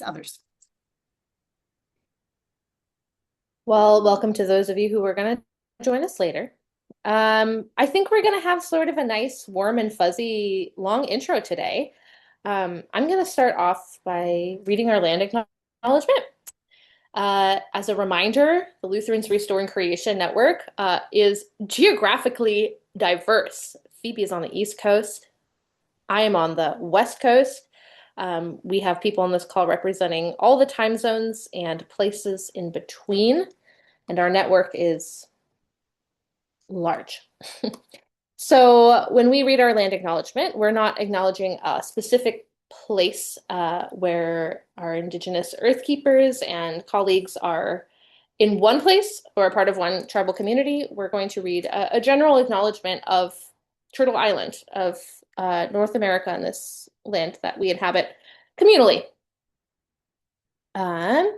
others. Well, welcome to those of you who are going to join us later. I think we're going to have sort of a nice, warm and fuzzy, long intro today. I'm going to start off by reading our land acknowledgement. As a reminder, the Lutherans Restoring Creation Network is geographically diverse. Phoebe is on the East Coast. I am on the West Coast. We have people on this call representing all the time zones and places in between, and our network is large. So when we read our land acknowledgement, we're not acknowledging a specific place where our Indigenous Earth Keepers and colleagues are in one place or a part of one tribal community. We're going to read a general acknowledgement of Turtle Island, of North America and this land that we inhabit communally. Give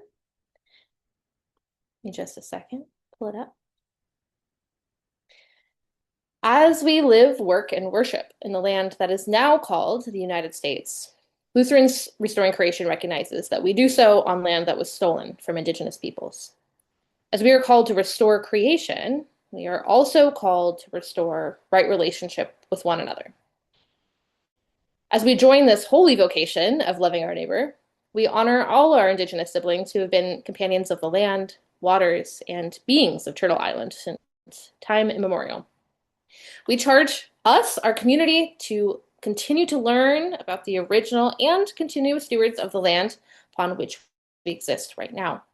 me just a second, pull it up. As we live, work, and worship in the land that is now called the United States, Lutherans Restoring Creation recognizes that we do so on land that was stolen from Indigenous peoples. As we are called to restore creation, we are also called to restore right relationship with one another. As we join this holy vocation of loving our neighbor, we honor all our Indigenous siblings who have been companions of the land, waters, and beings of Turtle Island since time immemorial. We charge us, our community, to continue to learn about the original and continuous stewards of the land upon which we exist right now.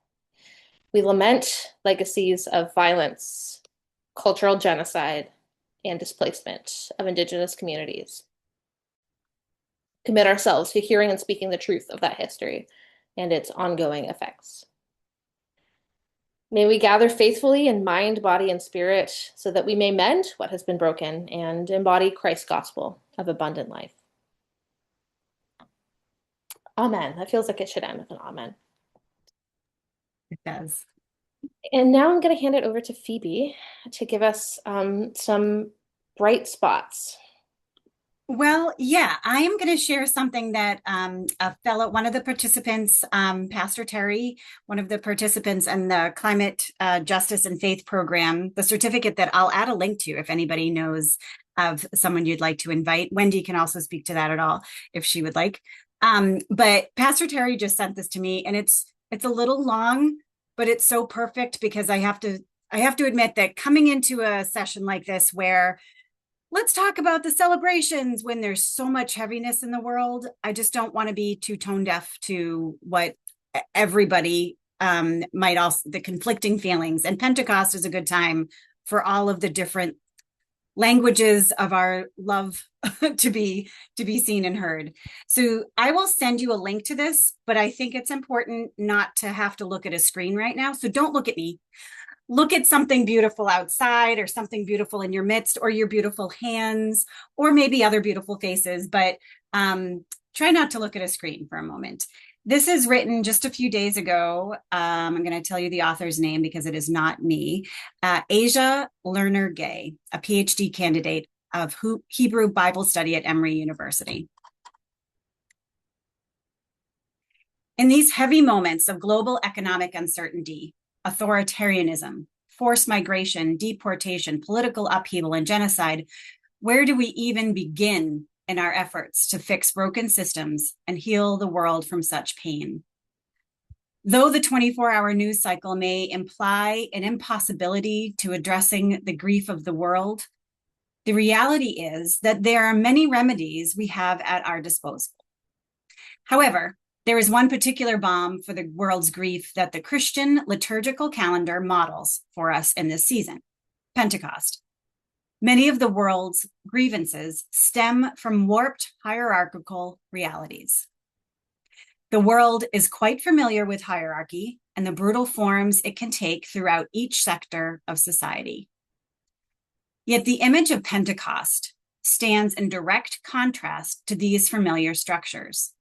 We lament legacies of violence, cultural genocide, and displacement of Indigenous communities. Commit ourselves to hearing and speaking the truth of that history and its ongoing effects. May we gather faithfully in mind, body, and spirit so that we may mend what has been broken and embody Christ's gospel of abundant life. Amen. That feels like it should end with an amen. It does. And now I'm going to hand it over to Phoebe to give us some bright spots. Well, yeah, I am going to share something that one of the participants, Pastor Terry, one of the participants in the Climate Justice and Faith Program, the certificate that I'll add a link to if anybody knows of someone you'd like to invite. Wendy can also speak to that at all if she would like. But Pastor Terry just sent this to me, and it's a little long, but it's so perfect because I have to admit that coming into a session like this where let's talk about the celebrations when there's so much heaviness in the world, I just don't want to be too tone deaf to what everybody might also, the conflicting feelings. And Pentecost is a good time for all of the different languages of our love to be seen and heard. So I will send you a link to this, but I think it's important not to have to look at a screen right now. So don't look at me. Look at something beautiful outside or something beautiful in your midst or your beautiful hands or maybe other beautiful faces, but try not to look at a screen for a moment. This is written just a few days ago. I'm going to tell you the author's name because it is not me. Asia Lerner Gay, a PhD candidate of Hebrew Bible study at Emory University. In these heavy moments of global economic uncertainty, authoritarianism, forced migration, deportation, political upheaval, and genocide, where do we even begin in our efforts to fix broken systems and heal the world from such pain? Though the 24-hour news cycle may imply an impossibility to addressing the grief of the world, the reality is that there are many remedies we have at our disposal. However, there is one particular balm for the world's grief that the Christian liturgical calendar models for us in this season, Pentecost. Many of the world's grievances stem from warped hierarchical realities. The world is quite familiar with hierarchy and the brutal forms it can take throughout each sector of society. Yet the image of Pentecost stands in direct contrast to these familiar structures.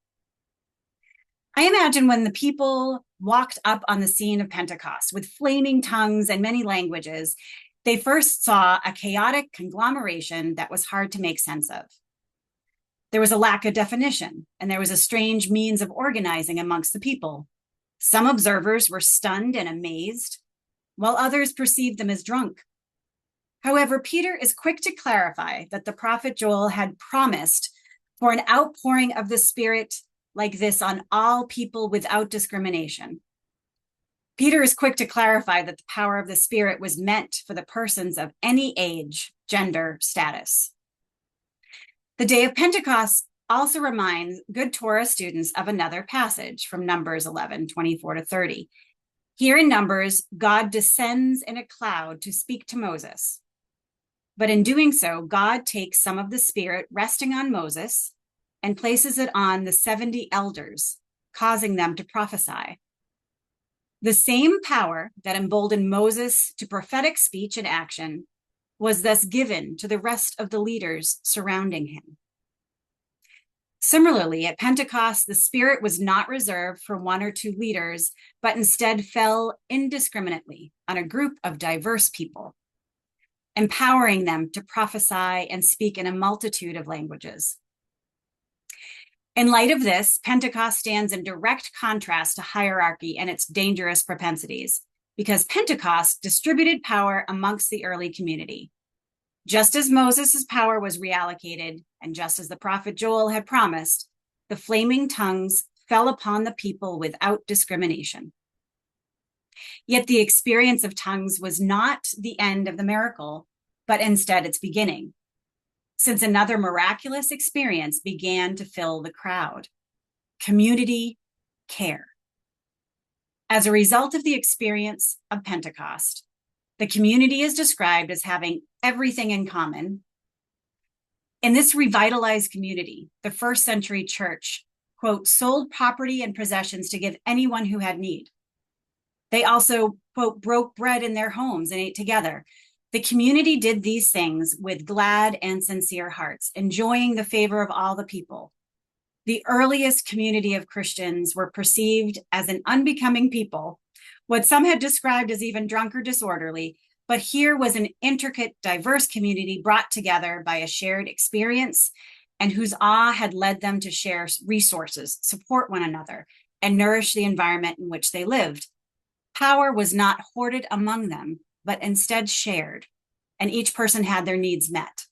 I imagine when the people walked up on the scene of Pentecost with flaming tongues and many languages, they first saw a chaotic conglomeration that was hard to make sense of. There was a lack of definition, and there was a strange means of organizing amongst the people. Some observers were stunned and amazed, while others perceived them as drunk. However, Peter is quick to clarify that the prophet Joel had promised for an outpouring of the Spirit like this on all people without discrimination. Peter is quick to clarify that the power of the Spirit was meant for the persons of any age, gender, status. The day of Pentecost also reminds good Torah students of another passage from Numbers 11:24-30. Here in Numbers, God descends in a cloud to speak to Moses. But in doing so, God takes some of the Spirit resting on Moses and places it on the 70 elders, causing them to prophesy. The same power that emboldened Moses to prophetic speech and action was thus given to the rest of the leaders surrounding him. Similarly, at Pentecost, the Spirit was not reserved for one or two leaders, but instead fell indiscriminately on a group of diverse people, empowering them to prophesy and speak in a multitude of languages. In light of this, Pentecost stands in direct contrast to hierarchy and its dangerous propensities, because Pentecost distributed power amongst the early community. Just as Moses' power was reallocated, and just as the prophet Joel had promised, the flaming tongues fell upon the people without discrimination. Yet the experience of tongues was not the end of the miracle, but instead its beginning, since another miraculous experience began to fill the crowd: community care. As a result of the experience of Pentecost, the community is described as having everything in common. In this revitalized community, the first century church, quote, sold property and possessions to give anyone who had need. They also, quote, broke bread in their homes and ate together. The community did these things with glad and sincere hearts, enjoying the favor of all the people. The earliest community of Christians were perceived as an unbecoming people, what some had described as even drunk or disorderly, but here was an intricate, diverse community brought together by a shared experience and whose awe had led them to share resources, support one another, and nourish the environment in which they lived. Power was not hoarded among them, but instead shared, and each person had their needs met.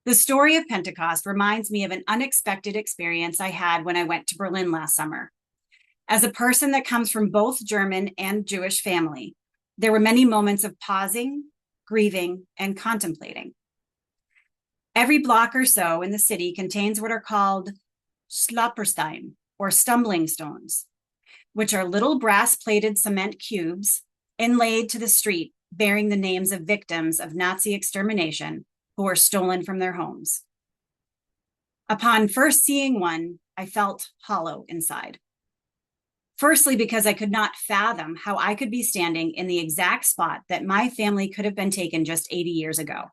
The story of Pentecost reminds me of an unexpected experience I had when I went to Berlin last summer. As a person that comes from both German and Jewish family, there were many moments of pausing, grieving, and contemplating. Every block or so in the city contains what are called Stolpersteine, or stumbling stones, which are little brass-plated cement cubes inlaid to the street bearing the names of victims of Nazi extermination who were stolen from their homes. Upon first seeing one, I felt hollow inside. Firstly, because I could not fathom how I could be standing in the exact spot that my family could have been taken just 80 years ago.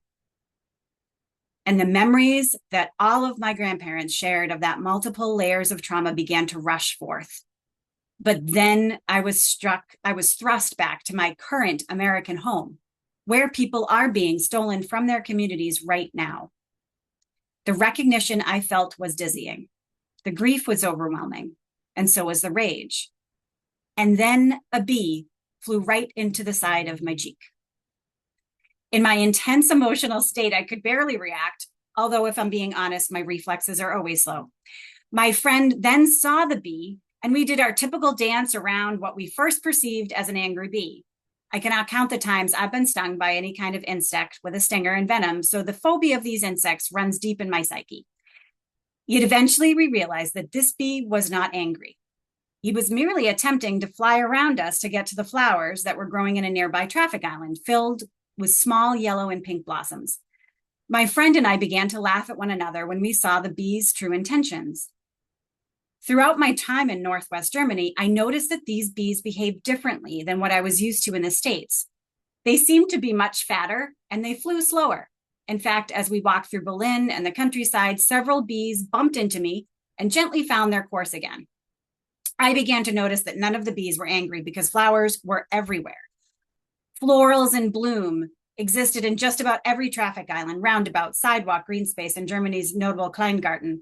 And the memories that all of my grandparents shared of that multiple layers of trauma began to rush forth. But then I was thrust back to my current American home, where people are being stolen from their communities right now. The recognition I felt was dizzying. The grief was overwhelming, and so was the rage. And then a bee flew right into the side of my cheek. In my intense emotional state, I could barely react, although if I'm being honest, my reflexes are always slow. My friend then saw the bee, and we did our typical dance around what we first perceived as an angry bee. I cannot count the times I've been stung by any kind of insect with a stinger and venom, so the phobia of these insects runs deep in my psyche. Yet eventually we realized that this bee was not angry. He was merely attempting to fly around us to get to the flowers that were growing in a nearby traffic island filled with small yellow and pink blossoms. My friend and I began to laugh at one another when we saw the bee's true intentions. Throughout my time in Northwest Germany, I noticed that these bees behaved differently than what I was used to in the States. They seemed to be much fatter and they flew slower. In fact, as we walked through Berlin and the countryside, several bees bumped into me and gently found their course again. I began to notice that none of the bees were angry because flowers were everywhere. Florals in bloom, existed in just about every traffic island, roundabout, sidewalk, green space, and Germany's notable Kleingarten.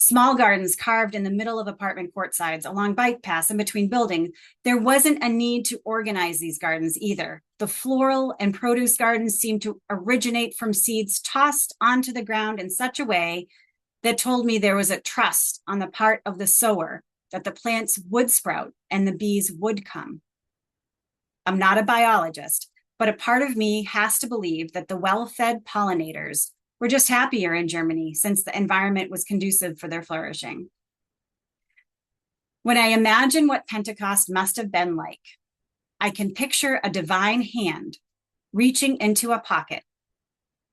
Small gardens carved in the middle of apartment courtsides, along bike paths, and between buildings. There wasn't a need to organize these gardens either. The floral and produce gardens seemed to originate from seeds tossed onto the ground in such a way that told me there was a trust on the part of the sower that the plants would sprout and the bees would come. I'm not a biologist, but a part of me has to believe that the well-fed pollinators were just happier in Germany since the environment was conducive for their flourishing. When I imagine what Pentecost must have been like, I can picture a divine hand reaching into a pocket,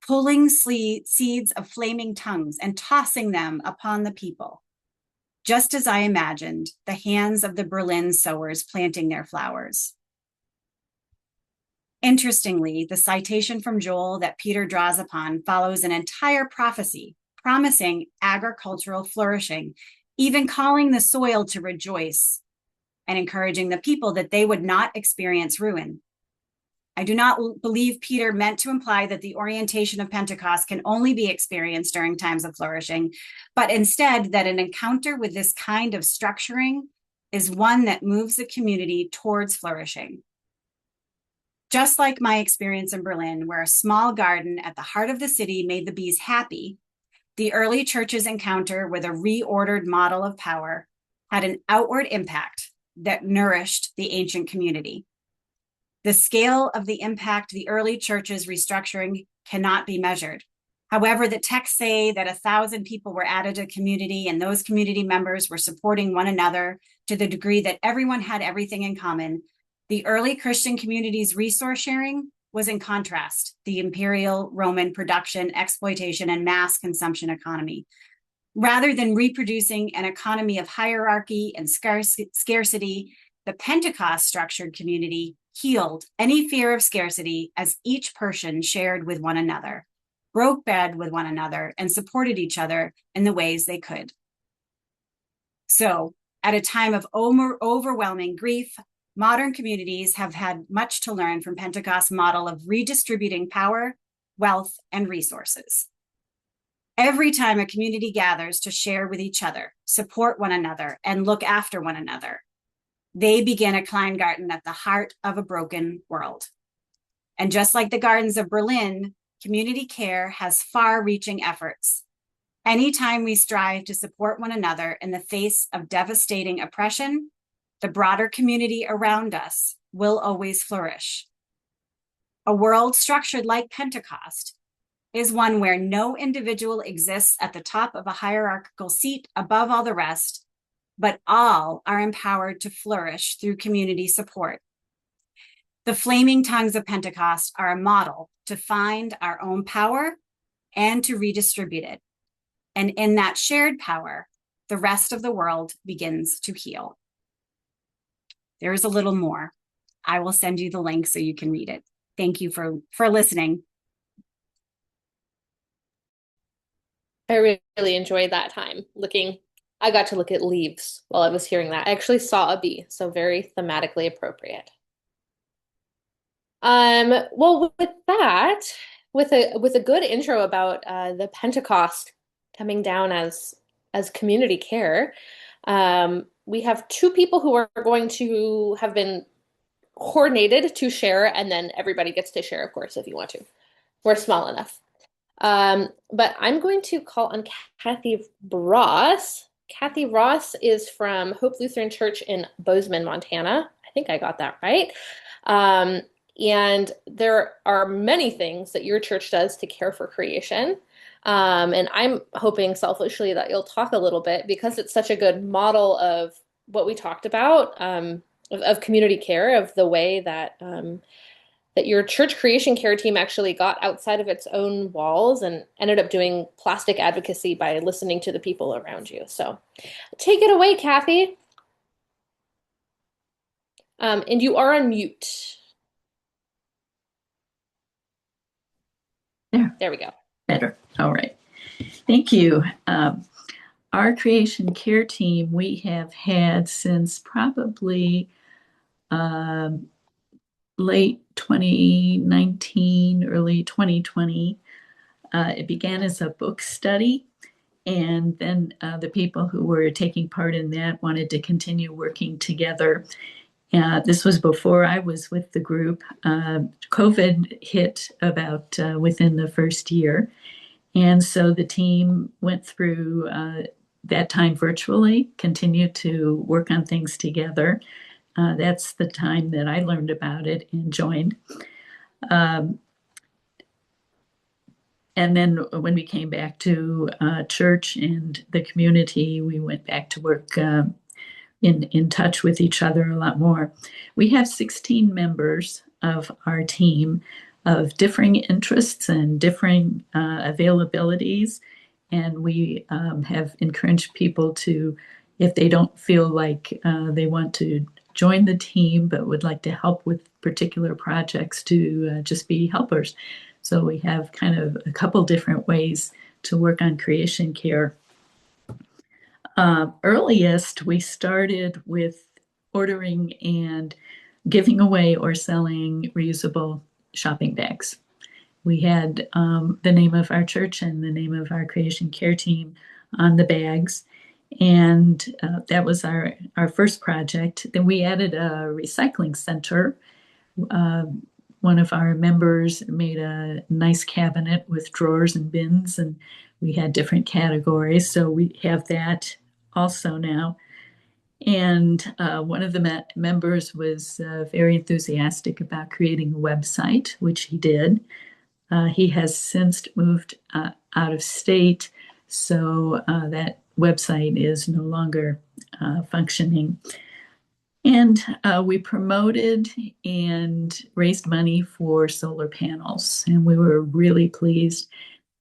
pulling seeds of flaming tongues and tossing them upon the people, just as I imagined the hands of the Berlin sowers planting their flowers. Interestingly, the citation from Joel that Peter draws upon follows an entire prophecy promising agricultural flourishing, even calling the soil to rejoice and encouraging the people that they would not experience ruin. I do not believe Peter meant to imply that the orientation of Pentecost can only be experienced during times of flourishing, but instead that an encounter with this kind of structuring is one that moves the community towards flourishing. Just like my experience in Berlin, where a small garden at the heart of the city made the bees happy, the early church's encounter with a reordered model of power had an outward impact that nourished the ancient community. The scale of the impact the early church's restructuring cannot be measured. However, the texts say that 1,000 people were added to community, and those community members were supporting one another to the degree that everyone had everything in common. The early Christian community's resource sharing was in contrast, the imperial Roman production, exploitation, and mass consumption economy. Rather than reproducing an economy of hierarchy and scarcity, the Pentecost structured community healed any fear of scarcity as each person shared with one another, broke bread with one another, and supported each other in the ways they could. So, at a time of overwhelming grief, modern communities have had much to learn from Pentecost's model of redistributing power, wealth, and resources. Every time a community gathers to share with each other, support one another, and look after one another, they begin a Kleingarten at the heart of a broken world. And just like the gardens of Berlin, community care has far-reaching efforts. Anytime we strive to support one another in the face of devastating oppression, the broader community around us will always flourish. A world structured like Pentecost is one where no individual exists at the top of a hierarchical seat above all the rest, but all are empowered to flourish through community support. The flaming tongues of Pentecost are a model to find our own power and to redistribute it. And in that shared power, the rest of the world begins to heal. There is a little more. I will send you the link so you can read it. Thank you for listening. I really enjoyed that time looking. I got to look at leaves while I was hearing that. I actually saw a bee, so very thematically appropriate. Well, with that, with a good intro about the Pentecost coming down as community care, we have two people who are going to have been coordinated to share, and then everybody gets to share, of course, if you want to. We're small enough. But I'm going to call on Kathy Ross. Kathy Ross is from Hope Lutheran Church in Bozeman, Montana. I think I got that right. And there are many things that your church does to care for creation. And I'm hoping selfishly that you'll talk a little bit because it's such a good model of what we talked about, of community care, of the way that that your church creation care team actually got outside of its own walls and ended up doing plastic advocacy by listening to the people around you. So take it away, Kathy. And you are on mute. There we go. Better. All right. Thank you. Our creation care team we have had since probably late 2019, early 2020. It began as a book study, and then the people who were taking part in that wanted to continue working together. This was before I was with the group. COVID hit about within the first year. And so the team went through that time virtually, continued to work on things together. That's the time that I learned about it and joined. Um, and then when we came back to church and the community, we went back to work in touch with each other a lot more. We have 16 members of our team of differing interests and differing availabilities. And we have encouraged people to, if they don't feel like they want to join the team but would like to help with particular projects, to just be helpers. So we have kind of a couple different ways to work on creation care. Earliest, we started with ordering and giving away or selling reusable shopping bags. We had the name of our church and the name of our creation care team on the bags. And that was our first project. Then we added a recycling center. One of our members made a nice cabinet with drawers and bins, and we had different categories. So we have that also now. And one of the members was very enthusiastic about creating a website, which he did. He has since moved out of state, so that website is no longer functioning. And we promoted and raised money for solar panels, and we were really pleased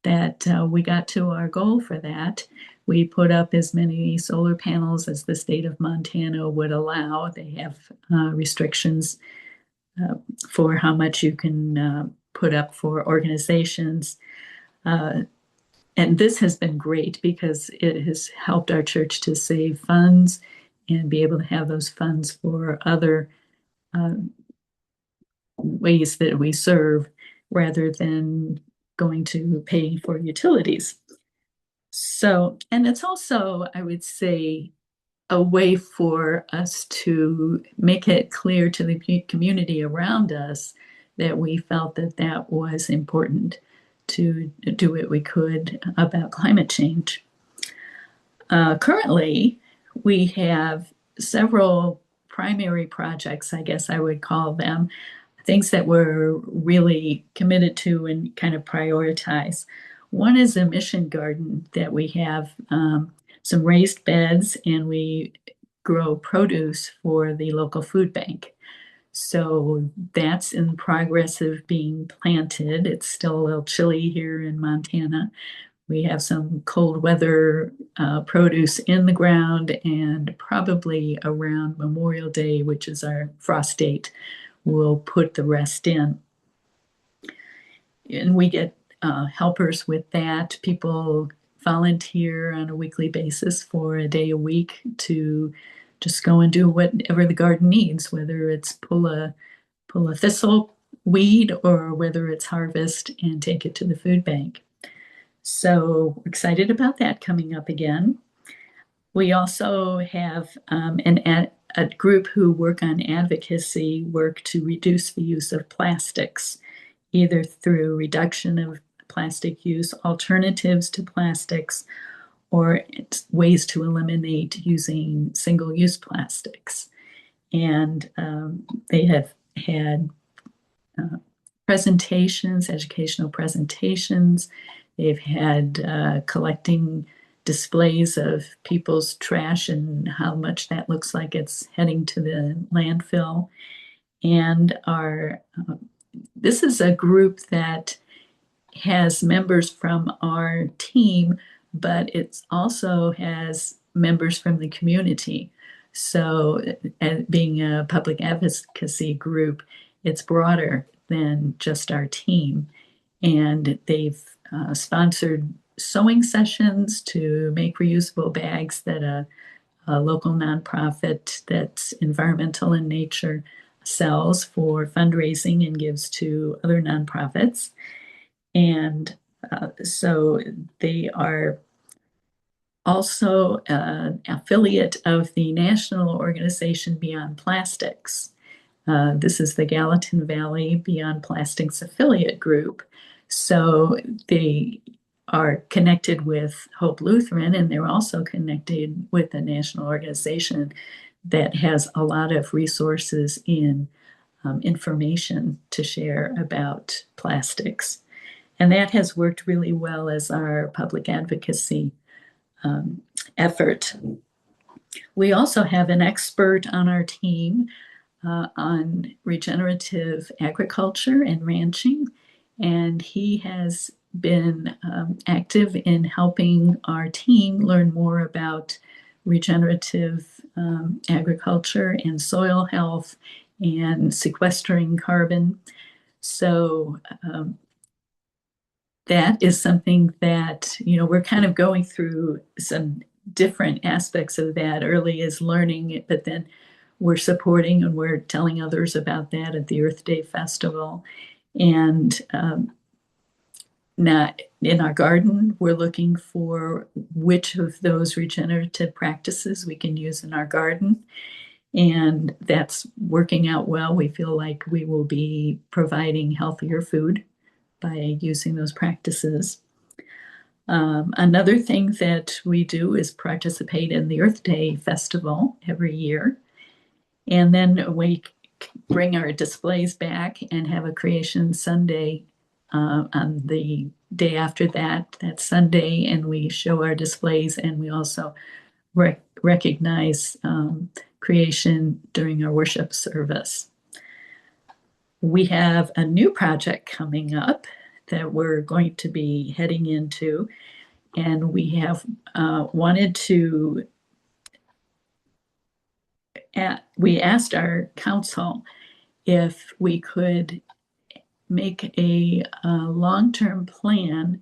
that we got to our goal for that. We put up as many solar panels as the state of Montana would allow. They have restrictions for how much you can put up for organizations. And this has been great because it has helped our church to save funds and be able to have those funds for other ways that we serve rather than going to pay for utilities. So, and it's also, I would say, a way for us to make it clear to the community around us that we felt that that was important to do what we could about climate change. Currently, we have several primary projects, I guess I would call them, things that we're really committed to and kind of prioritize. One is a mission garden that we have some raised beds, and we grow produce for the local food bank. So that's in progress of being planted. It's still a little chilly here in Montana. We have some cold weather produce in the ground, and probably around Memorial Day, which is our frost date, we'll put the rest in. And we get helpers with that. People volunteer on a weekly basis for a day a week to just go and do whatever the garden needs, whether it's pull a thistle weed or whether it's harvest and take it to the food bank. So excited about that coming up again. We also have a group who work on advocacy work to reduce the use of plastics, either through reduction of plastic use, alternatives to plastics, or ways to eliminate using single-use plastics. And they have had presentations, educational presentations. They've had collecting displays of people's trash and how much that looks like it's heading to the landfill. And this is a group that has members from our team, but it also has members from the community. So, being a public advocacy group, it's broader than just our team. And they've sponsored sewing sessions to make reusable bags that a local nonprofit that's environmental in nature sells for fundraising and gives to other nonprofits. And so they are also an affiliate of the national organization Beyond Plastics. This is the Gallatin Valley Beyond Plastics affiliate group. So they are connected with Hope Lutheran, and they're also connected with a national organization that has a lot of resources in information to share about plastics. And that has worked really well as our public advocacy effort. We also have an expert on our team on regenerative agriculture and ranching, and he has been active in helping our team learn more about regenerative agriculture and soil health and sequestering carbon. So that is something that, we're kind of going through some different aspects of that. Early is learning, but then we're supporting and we're telling others about that at the Earth Day Festival. And now in our garden, we're looking for which of those regenerative practices we can use in our garden. And that's working out well. We feel like we will be providing healthier food by using those practices. Another thing that we do is participate in the Earth Day Festival every year. And then we bring our displays back and have a Creation Sunday on the day after that Sunday, and we show our displays, and we also recognize creation during our worship service. We have a new project coming up that we're going to be heading into, and we have wanted to, we asked our council if we could make a long-term plan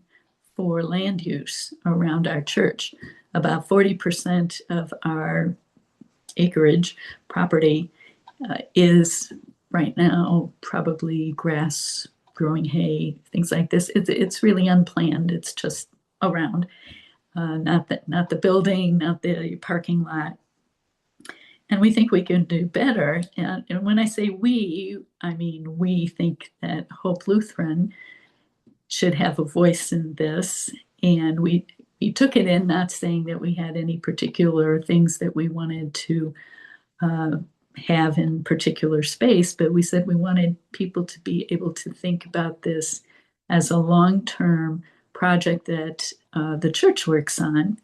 for land use around our church. About 40% of our acreage property is right now probably grass, growing hay, things like this. It's really unplanned. It's just around, not the building, not the parking lot. And we think we can do better. And when I say we, I mean we think that Hope Lutheran should have a voice in this. And we took it in, not saying that we had any particular things that we wanted to have in particular space, but we said we wanted people to be able to think about this as a long-term project that the church works on.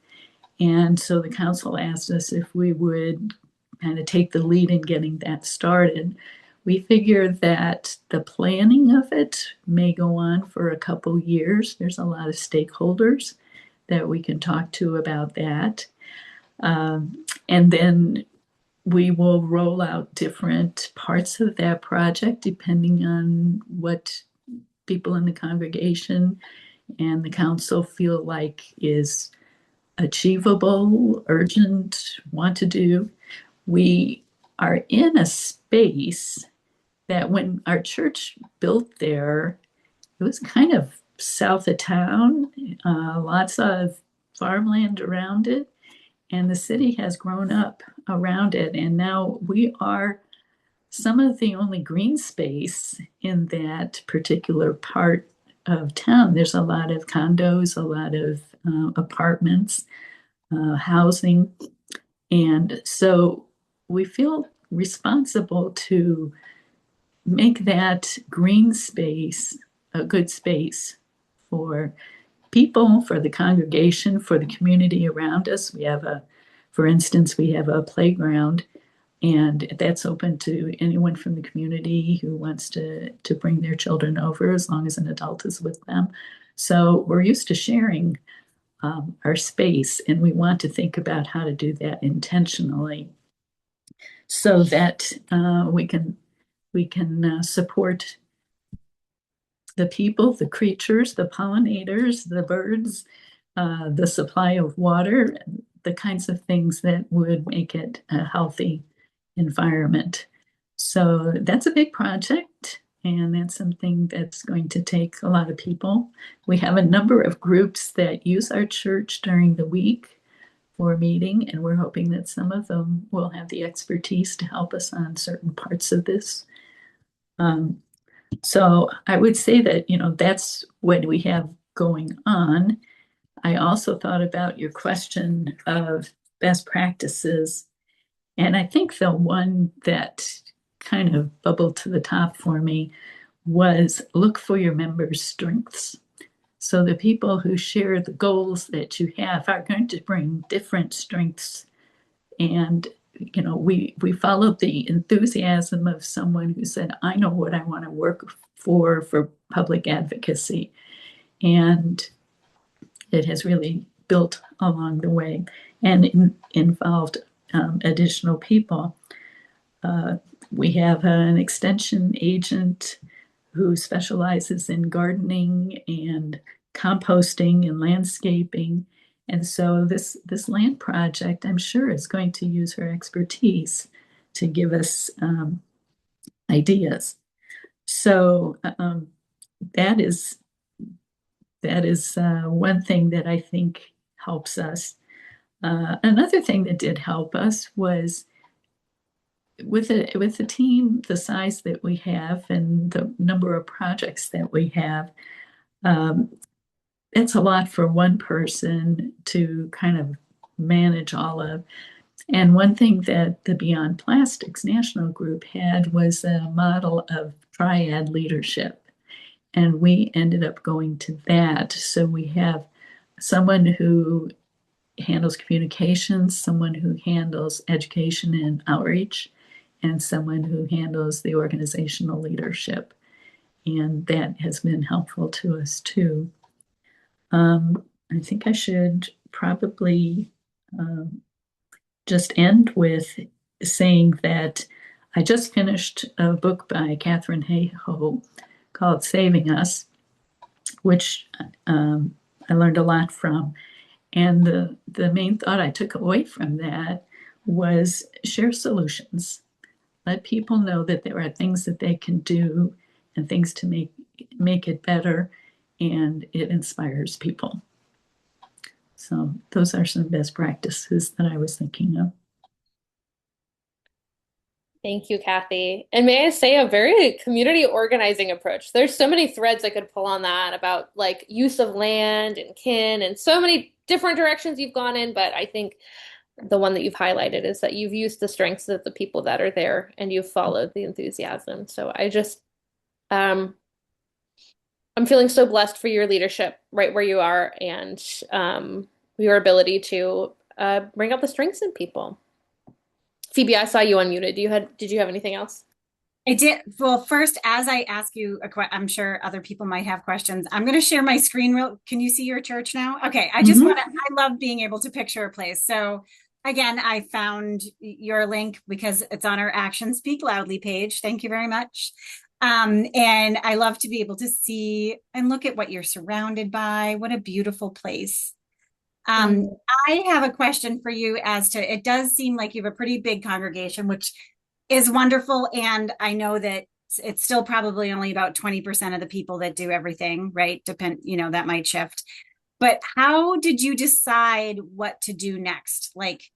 And so the council asked us if we would kind of take the lead in getting that started. We figure that the planning of it may go on for a couple years. There's a lot of stakeholders that we can talk to about that. And then we will roll out different parts of that project depending on what people in the congregation and the council feel like is achievable, urgent, want to do. We are in a space that when our church built there, it was kind of south of town, lots of farmland around it, and the city has grown up around it. And now we are some of the only green space in that particular part of town. There's a lot of condos, a lot of apartments, housing. And so we feel responsible to make that green space a good space for people, for the congregation, for the community around us. For instance, we have a playground, and that's open to anyone from the community who wants to bring their children over, as long as an adult is with them. So we're used to sharing our space, and we want to think about how to do that intentionally so that we can support the people, the creatures, the pollinators, the birds, the supply of water, the kinds of things that would make it a healthy environment. So that's a big project, and that's something that's going to take a lot of people. We have a number of groups that use our church during the week for meeting, and we're hoping that some of them will have the expertise to help us on certain parts of this. Um, so I would say that, that's what we have going on. I also thought about your question of best practices. And I think the one that kind of bubbled to the top for me was look for your members' strengths. So the people who share the goals that you have are going to bring different strengths. And we followed the enthusiasm of someone who said, I know what I want to work for public advocacy. And it has really built along the way and involved additional people. We have an extension agent who specializes in gardening and composting and landscaping. And so this land project, I'm sure, is going to use her expertise to give us ideas. So that is one thing that I think helps us. Another thing that did help us was with the team, the size that we have and the number of projects that we have. Um, it's a lot for one person to kind of manage all of. And one thing that the Beyond Plastics National Group had was a model of triad leadership. And we ended up going to that. So we have someone who handles communications, someone who handles education and outreach, and someone who handles the organizational leadership. And that has been helpful to us too. I think I should probably just end with saying that I just finished a book by Catherine Hayhoe called Saving Us, which I learned a lot from. And the main thought I took away from that was share solutions. Let people know that there are things that they can do and things to make it better, and it inspires people. So those are some best practices that I was thinking of. Thank you, Kathy. And may I say a very community organizing approach. There's so many threads I could pull on that about like use of land and kin and so many different directions you've gone in, but I think the one that you've highlighted is that you've used the strengths of the people that are there and you've followed the enthusiasm. So I just I'm feeling so blessed for your leadership right where you are and your ability to bring out the strengths in people. Phoebe, I saw you unmuted. Did you have anything else? I did. Well, first, as I ask you I'm sure other people might have questions. I'm going to share my screen real. Can you see your church now? Okay. I just Mhm. want to, I love being able to picture a place. So again, I found your link because it's on our Action Speak Loudly page. Thank you very much. And I love to be able to see and look at what you're surrounded by. What a beautiful place. Um, I have a question for you as to it does seem like you have a pretty big congregation, which is wonderful. And I know that it's still probably only about 20% of the people that do everything, right? That might shift. But how did you decide what to do next? Like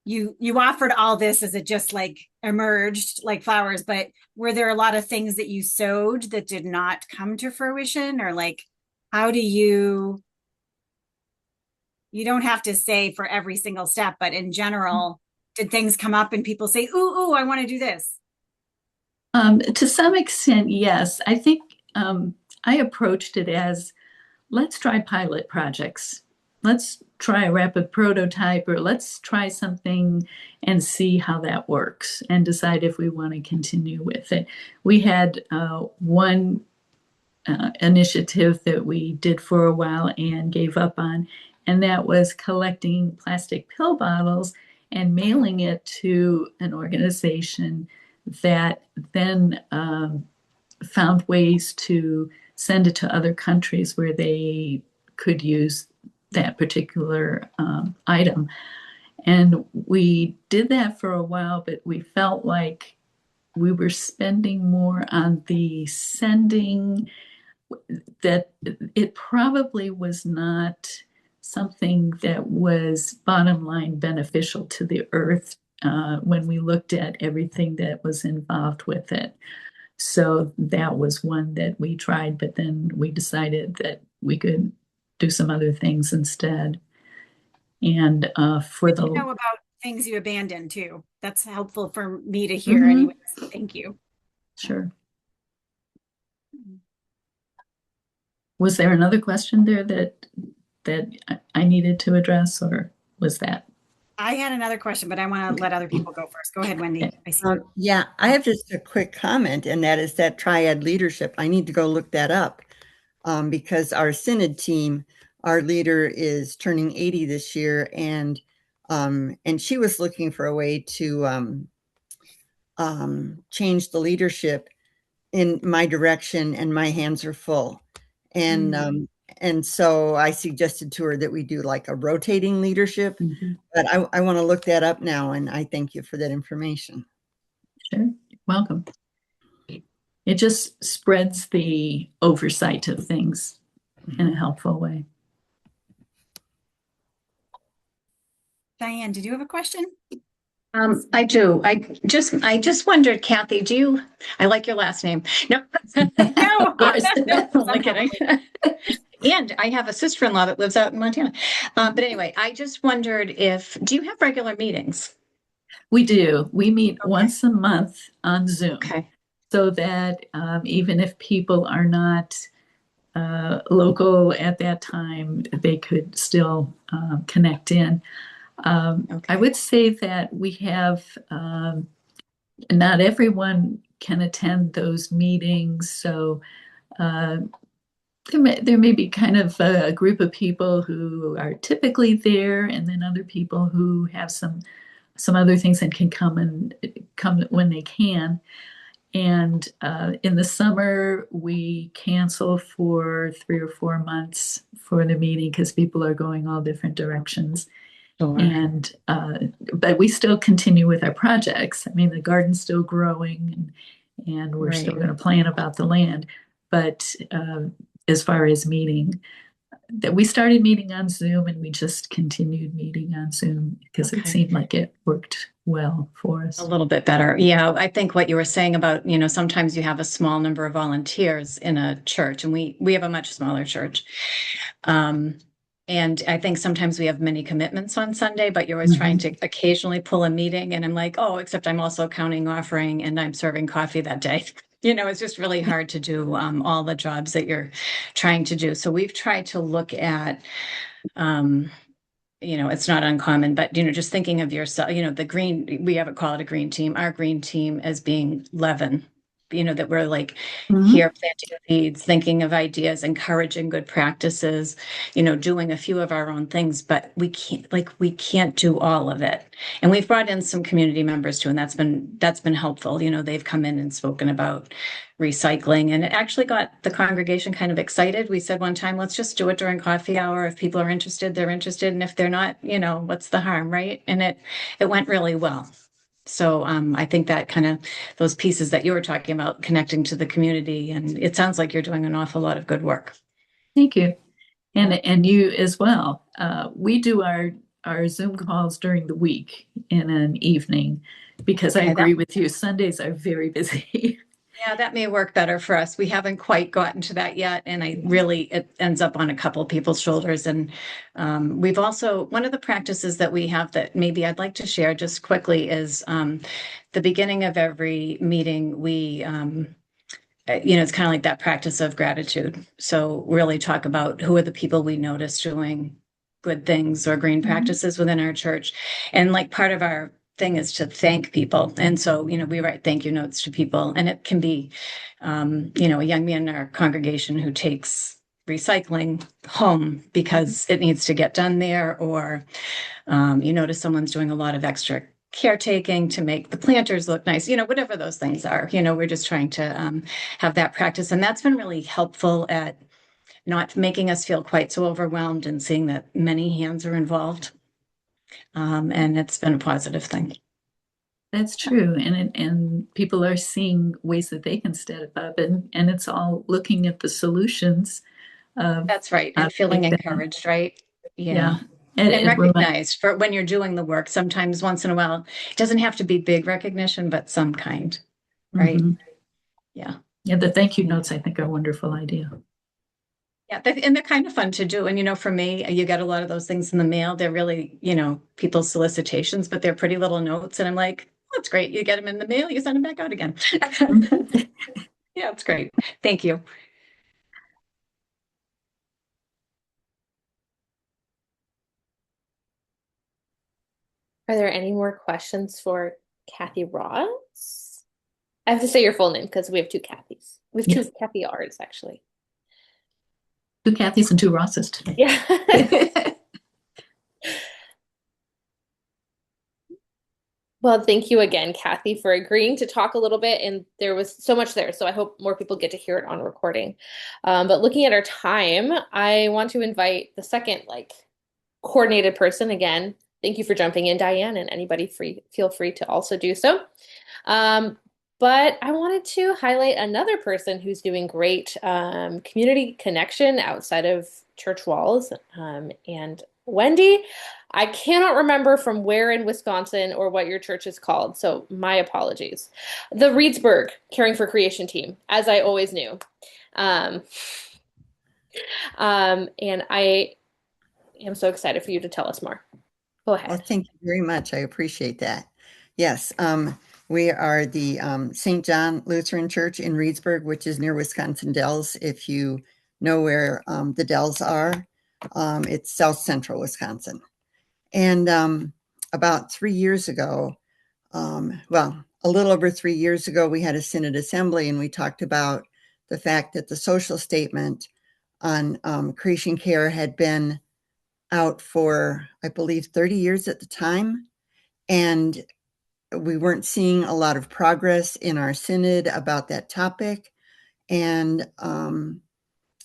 you offered all this as it just like emerged like flowers, but were there a lot of things that you sowed that did not come to fruition? Or like how do you don't have to say for every single step, but in general, did things come up and people say, ooh, I want to do this? To some extent, yes. I think I approached it as let's try pilot projects. Let's try a rapid prototype, or let's try something and see how that works and decide if we want to continue with it. We had one initiative that we did for a while and gave up on, and that was collecting plastic pill bottles and mailing it to an organization that then found ways to send it to other countries where they could use that particular item. And we did that for a while, but we felt like we were spending more on the sending, that it probably was not something that was bottom line beneficial to the earth when we looked at everything that was involved with it. So that was one that we tried, but then we decided that we could do some other things instead. And for Good to the know about things you abandoned too. That's helpful for me to hear Mhm, anyways. Thank you. sure. Was there another question there that I needed to address, or was that? I had another question, but I want to let other people go first. Go ahead, Wendy. I see you. Yeah, I have just a quick comment, and that is that triad leadership. I need to go look that up because our synod team, our leader is turning 80 this year, and she was looking for a way to change the leadership in my direction, and my hands are full. And and so I suggested to her that we do like a rotating leadership, Mhm. but I want to look that up now, and I thank you for that information. Sure, you're welcome. It just spreads the oversight of things in a helpful way. Diane, did you have a question? I do. I just wondered, Kathy, I like your last name. No, No, Of course. no, only somehow kidding. And I have a sister-in-law that lives out in Montana. But anyway, I just wondered do you have regular meetings? We do. We meet Okay. once a month on Zoom, Okay. so that even if people are not local at that time, they could still connect in. I would say that we have not everyone can attend those meetings, so uh, there may be kind of a group of people who are typically there, and then other people who have some other things and can come when they can. And in the summer, we cancel for 3 or 4 months for the meeting because people are going all different directions. Sure. And but we still continue with our projects. I mean, the garden's still growing, and we're still Right. going to plan about the land. But as far as meeting, that we started meeting on Zoom, and we just continued meeting on Zoom because it Okay. seemed like it worked well for A us. little bit better. Yeah, I think what you were saying about, sometimes you have a small number of volunteers in a church, and we have a much smaller church. Um, and I think sometimes we have many commitments on Sunday, but you're always trying to occasionally pull a meeting. And I'm like, oh, except I'm also counting offering and I'm serving coffee that day. It's just really hard to do all the jobs that you're trying to do. So we've tried to look at it's not uncommon, but just thinking of yourself, the green, we have it call it a green team, our green team as being 11, that we're like here planting seeds, thinking of ideas, encouraging good practices, doing a few of our own things, but we can't do all of it. And we've brought in some community members too, and that's been helpful. They've come in and spoken about recycling, and it actually got the congregation kind of excited. We said one time, let's just do it during coffee hour. If people are interested, they're interested, and if they're not, what's the harm, right? And it went really well. So I think that kind of those pieces that you were talking about, connecting to the community, and it sounds like you're doing an awful lot of good work. Thank you. And you as well. We do our Zoom calls during the week in an evening because I Okay, agree with you. Sundays are very busy. Yeah, that may work better for us. We haven't quite gotten to that yet. And it ends up on a couple of people's shoulders. And we've also, one of the practices that we have that maybe I'd like to share just quickly is the beginning of every meeting, it's kind of like that practice of gratitude. So really talk about who are the people we notice doing good things or green practices within our church. And like part of our thing is to thank people. And so, we write thank you notes to people, and it can be, a young man in our congregation who takes recycling home because it needs to get done there, or you notice someone's doing a lot of extra caretaking to make the planters look nice, whatever those things are. We're just trying to have that practice. And that's been really helpful at not making us feel quite so overwhelmed and seeing that many hands are involved. And it's been a positive thing. That's true. And people are seeing ways that they can step up, and it's all looking at the solutions of That's right. how And to feeling make that. encouraged, right? Yeah. Yeah. And It reminds, recognized for when you're doing the work, sometimes once in a while, it doesn't have to be big recognition, but some kind, right? mhm. Yeah. Yeah, the thank you notes I think are a wonderful idea. Yeah, and they're kind of fun to do. And for me, you get a lot of those things in the mail. They're really, people's solicitations, but they're pretty little notes. And I'm like, oh, that's great. You get them in the mail, you send them back out again. Mhm. Yeah, it's great. Thank you. Are there any more questions for Kathy Ross? I have to say your full name because we have two Kathys. We have two Yes, Kathy R's actually. two Kathys and two Rosses today. Yeah. Well, thank you again, Kathy, for agreeing to talk a little bit. And there was so much there, so I hope more people get to hear it on recording. But looking at our time, I want to invite the second coordinated person again. Thank you for jumping in, Diane, and anybody feel free to also do so. Um, but I wanted to highlight another person who's doing great community connection outside of church walls. And Wendy, I cannot remember from where in Wisconsin or what your church is called, so my apologies. The Reedsburg Caring for Creation team, as I always knew. Um, and I am so excited for you to tell us more. Go Well, ahead. thank you very much. I appreciate that. Yes, we are the St. John Lutheran Church in Reedsburg, which is near Wisconsin Dells. If you know where the Dells are, it's south central Wisconsin. And about 3 years ago, well, a little over 3 years ago, we had a Synod Assembly and we talked about the fact that the social statement on creation care had been out for, I believe, 30 years at the time. And we weren't seeing a lot of progress in our synod about that topic. And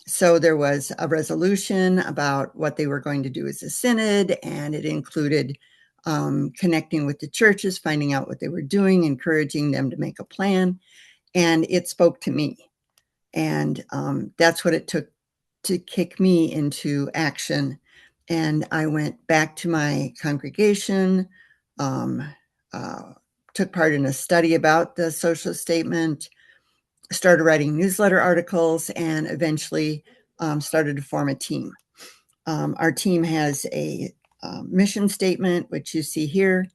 so there was a resolution about what they were going to do as a synod, and it included connecting with the churches, finding out what they were doing, encouraging them to make a plan. And it spoke to me. And that's what it took to kick me into action. And I went back to my congregation, um, uh, took part in a study about the social statement, started writing newsletter articles, and eventually started to form a team. Our team has a mission statement, which you see here.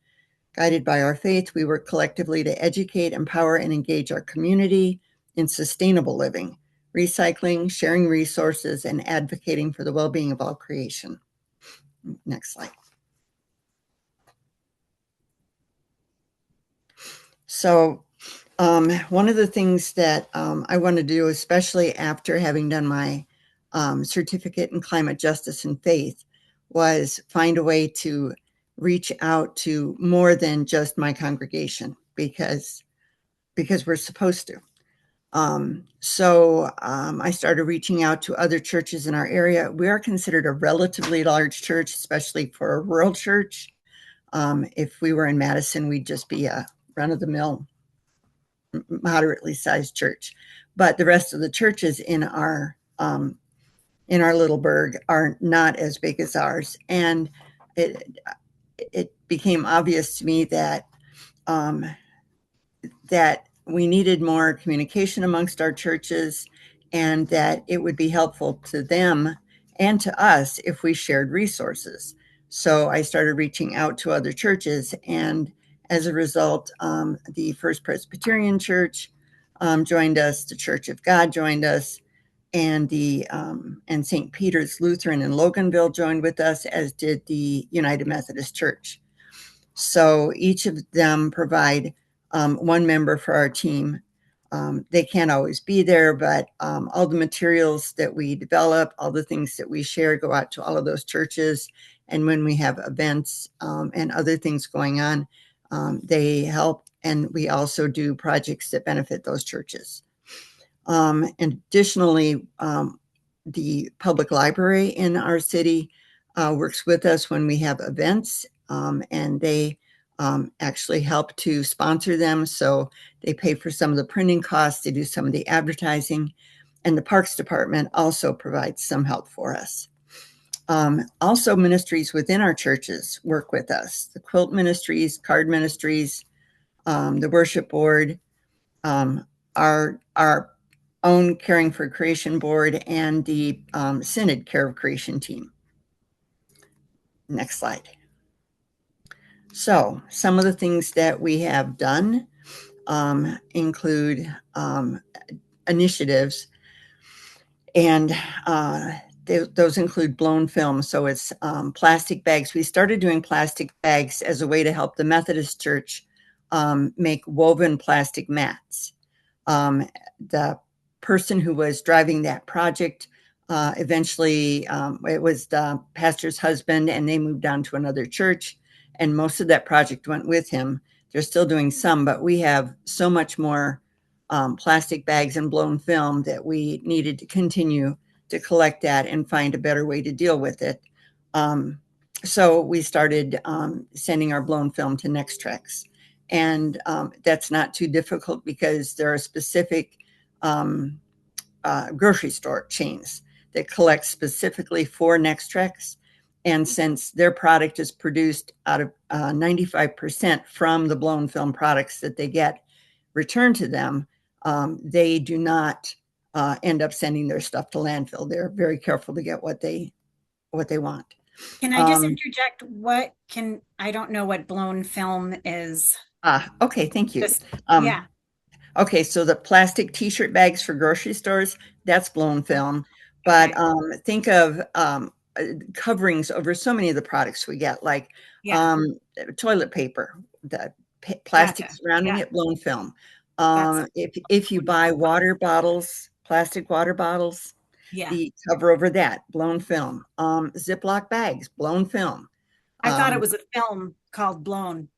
Guided by our faith, we work collectively to educate, empower, and engage our community in sustainable living, recycling, sharing resources, and advocating for the well-being of all creation. Next slide. So one of the things that I want to do, especially after having done my certificate in climate justice and faith, was find a way to reach out to more than just my congregation because we're supposed to. I started reaching out to other churches in our area. We are considered a relatively large church, especially for a rural church. If we were in Madison, we'd just be a run-of-the-mill, moderately sized church. But the rest of the churches in our little burg are not as big as ours, and it became obvious to me that um, that we needed more communication amongst our churches and that it would be helpful to them and to us if we shared resources. So I started reaching out to other churches, and as a result, the First Presbyterian Church joined us, the Church of God joined us, and and St. Peter's Lutheran in Loganville joined with us, as did the United Methodist Church. So each of them provide one member for our team. They can't always be there, but all the materials that we develop, all the things that we share go out to all of those churches. And when we have events and other things going on, they help. And we also do projects that benefit those churches. And additionally, the public library in our city works with us when we have events, and they actually help to sponsor them. So they pay for some of the printing costs, they do some of the advertising, and the Parks Department also provides some help for us. Also, ministries within our churches work with us. The quilt ministries, card ministries, the worship board, our own Caring for Creation board, and the Synod Care of Creation team. Next slide. So some of the things that we have done include initiatives, and those include blown film. So it's plastic bags. We started doing plastic bags as a way to help the Methodist Church make woven plastic mats. The person who was driving that project eventually, it was the pastor's husband, and they moved on to another church, and most of that project went with him. They're still doing some, but we have so much more plastic bags and blown film that we needed to continue to collect that and find a better way to deal with it. So we started sending our blown film to Nextrex. And that's not too difficult because there are specific grocery store chains that collect specifically for Nextrex. And since their product is produced out of 95% from the blown film products that they get returned to them, they do not end up sending their stuff to landfill. They're very careful to get what they want. Can I just interject? I don't know what blown film is. Okay, thank you. Just, yeah. Okay, so the plastic t-shirt bags for grocery stores, that's blown film. But think of coverings over so many of the products we get, like toilet paper, the plastic surrounding it, blown film. If you buy water bottles, plastic water bottles, the cover over that, blown film. Ziploc bags, blown film. I thought it was a film called Blown.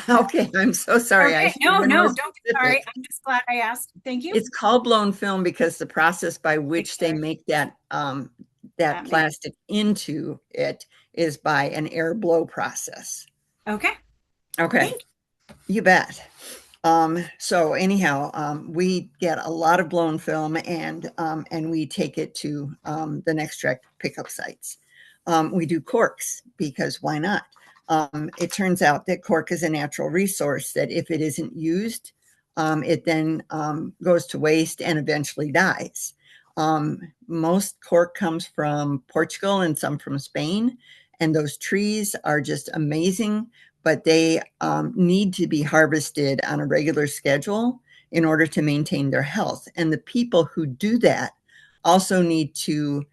Okay, I'm so sorry. Okay. No, don't be sorry. I'm just glad I asked. Thank you. It's called blown film because the process by which they make that plastic into it is by an air blow process. Okay. You bet. So anyhow, we get a lot of blown film, and we take it to the Nextrex pickup sites. We do corks because why not? It turns out that cork is a natural resource that if it isn't used, it then goes to waste and eventually dies. Most cork comes from Portugal and some from Spain, and those trees are just amazing, but they need to be harvested on a regular schedule in order to maintain their health. And the people who do that also need to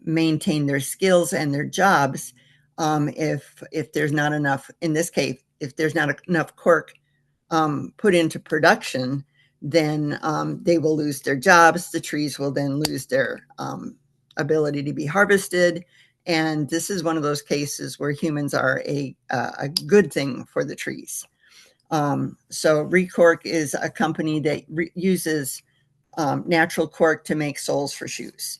maintain their skills and their jobs. If there's not enough, in this case, if there's not enough cork put into production, then they will lose their jobs. The trees will then lose their ability to be harvested. And this is one of those cases where humans are a good thing for the trees. So Recork is a company that uses natural cork to make soles for shoes.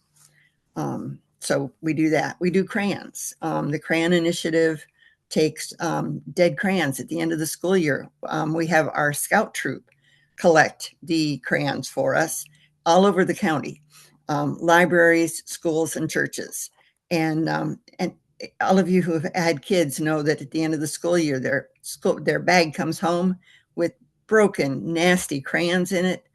So we do that. We do crayons. The Crayon Initiative takes dead crayons at the end of the school year. We have our scout troop collect the crayons for us all over the county, libraries, schools, and churches. And all of you who have had kids know that at the end of the school year, their bag comes home with broken, nasty crayons in it.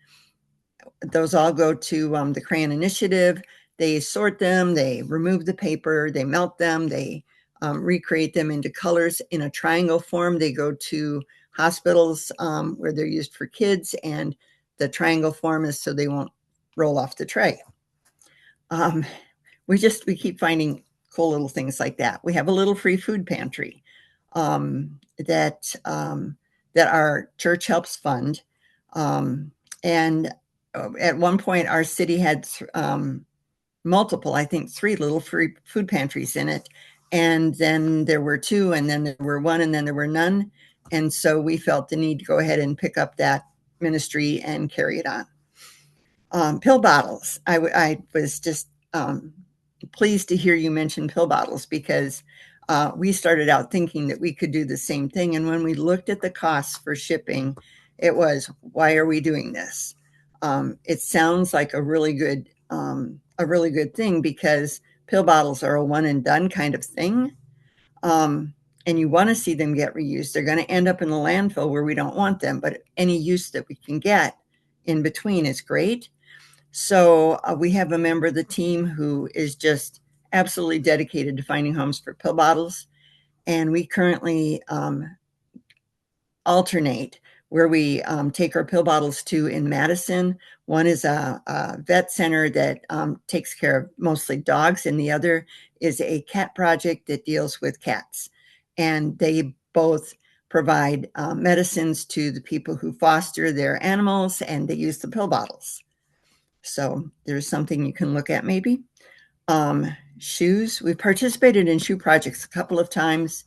Those all go to the Crayon Initiative. They sort them, they remove the paper, they melt them, they recreate them into colors in a triangle form. They go to hospitals where they're used for kids, and the triangle form is so they won't roll off the tray. We keep finding cool little things like that. We have a little free food pantry that our church helps fund. And at one point, our city had multiple, I think 3 little free food pantries in it. And then there were 2, and then there were 1, and then there were none. And so we felt the need to go ahead and pick up that ministry and carry it on. Pill bottles. I was just pleased to hear you mention pill bottles, because we started out thinking that we could do the same thing. And when we looked at the costs for shipping, it was, why are we doing this? It sounds like a really good thing, because pill bottles are a one and done kind of thing. And you want to see them get reused. They're going to end up in the landfill where we don't want them, but any use that we can get in between is great. So we have a member of the team who is just absolutely dedicated to finding homes for pill bottles. And we currently alternate where we take our pill bottles to in Madison. One is a vet center that takes care of mostly dogs, and the other is a cat project that deals with cats. And they both provide medicines to the people who foster their animals, and they use the pill bottles. So there's something you can look at maybe. Shoes. We've participated in shoe projects a couple of times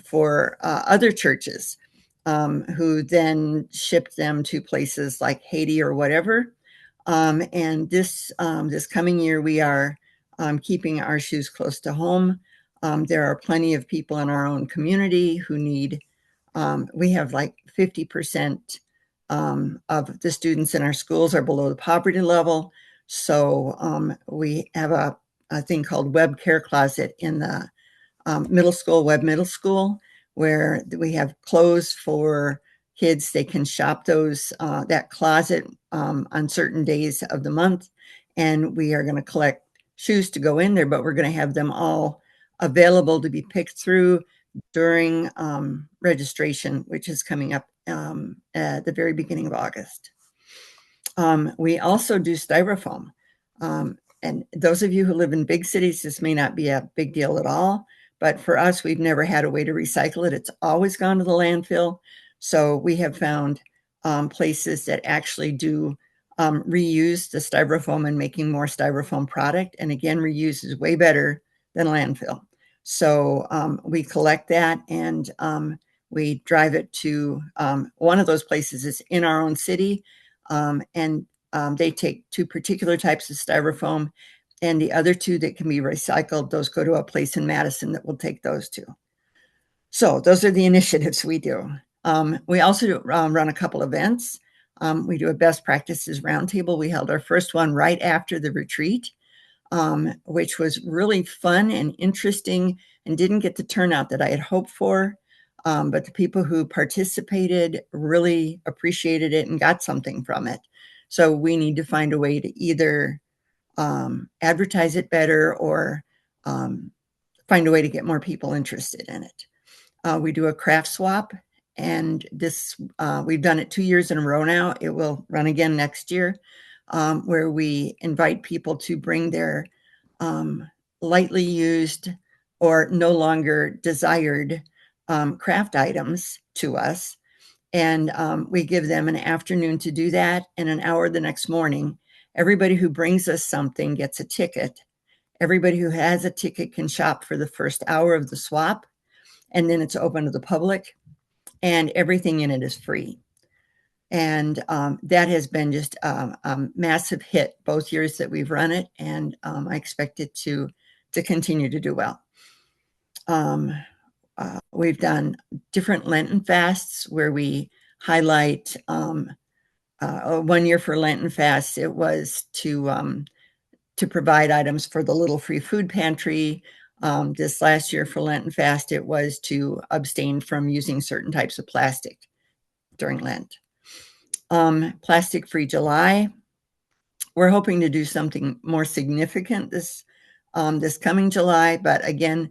for other churches who then shipped them to places like Haiti or whatever. And this coming year, we are keeping our shoes close to home. There are plenty of people in our own community who need, we have like 50% of the students in our schools are below the poverty level. So we have a thing called Web Care Closet in the Web Middle School, where we have clothes for kids. They can shop that closet on certain days of the month. And we are going to collect shoes to go in there, but we're going to have them all available to be picked through during registration, which is coming up at the very beginning of August. We also do styrofoam. And those of you who live in big cities, this may not be a big deal at all. But for us, we've never had a way to recycle it. It's always gone to the landfill. So we have found places that actually do reuse the styrofoam and making more styrofoam product. And again, reuse is way better than landfill. So we collect that, and we drive it to one of those places is in our own city. And they take two particular types of styrofoam, and the other two that can be recycled, those go to a place in Madison that will take those two. So those are the initiatives we do. We also run a couple events. We do a best practices roundtable. We held our first one right after the retreat, which was really fun and interesting and didn't get the turnout that I had hoped for. But the people who participated really appreciated it and got something from it. So we need to find a way to either advertise it better or find a way to get more people interested in it. We do a craft swap, and this we've done it 2 years in a row now. It will run again next year, where we invite people to bring their lightly used or no longer desired craft items to us. And we give them an afternoon to do that and an hour the next morning. Everybody who brings us something gets a ticket. Everybody who has a ticket can shop for the first hour of the swap, and then it's open to the public, and everything in it is free. And that has been just a massive hit both years that we've run it, and I expect it to continue to do well. We've done different Lenten fasts where we highlight 1 year for Lenten fasts. It was to provide items for the Little Free Food Pantry. This last year for Lenten fast, it was to abstain from using certain types of plastic during Lent. Plastic Free July. We're hoping to do something more significant this coming July, but again,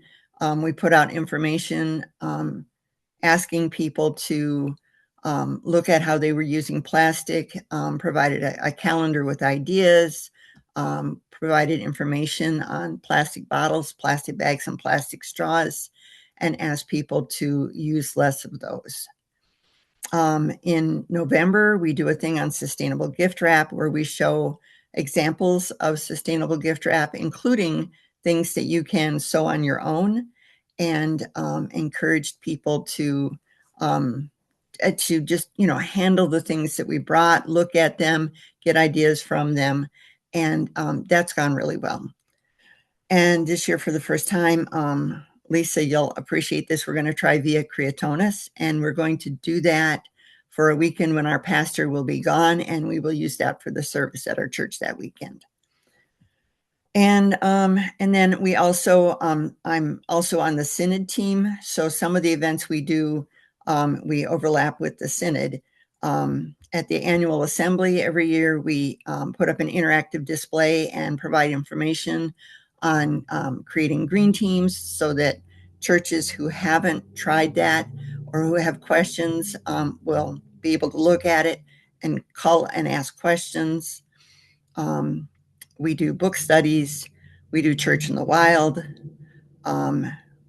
we put out information asking people to look at how they were using plastic, provided a calendar with ideas, provided information on plastic bottles, plastic bags, and plastic straws, and asked people to use less of those. In November, we do a thing on sustainable gift wrap where we show examples of sustainable gift wrap, including things that you can sew on your own, and encouraged people to just, handle the things that we brought, look at them, get ideas from them. And that's gone really well. And this year, for the first time, Lisa, you'll appreciate this. We're going to try Via Creatonis, and we're going to do that for a weekend when our pastor will be gone, and we will use that for the service at our church that weekend. And then we also, I'm also on the Synod team. So some of the events we do, we overlap with the Synod. At the annual assembly every year, we put up an interactive display and provide information on creating green teams so that churches who haven't tried that or who have questions will be able to look at it and call and ask questions. We do book studies. We do Church in the Wild.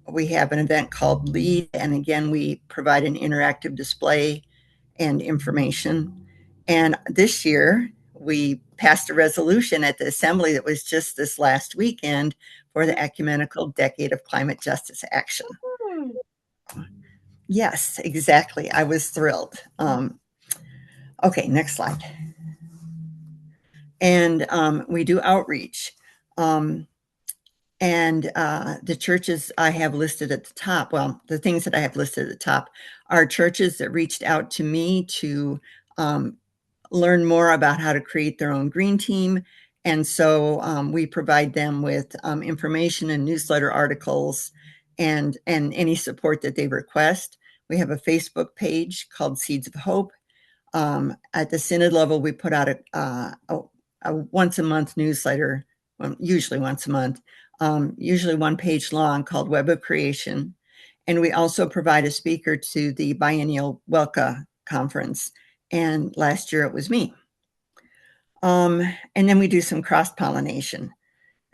We have an event called Lead, and again, we provide an interactive display and information. And this year, we passed a resolution at the assembly that was just this last weekend for the Ecumenical Decade of Climate Justice Action. Yes, exactly. I was thrilled. Okay, next slide. And we do outreach. And the churches I have listed at the top, well, the things that I have listed at the top are churches that reached out to me to learn more about how to create their own green team. And so we provide them with information and newsletter articles and any support that they request. We have a Facebook page called Seeds of Hope. At the Synod level, we put out a once a month newsletter, usually once a month, usually one page long, called Web of Creation. And we also provide a speaker to the biennial WELCA conference. And last year it was me. And then we do some cross-pollination.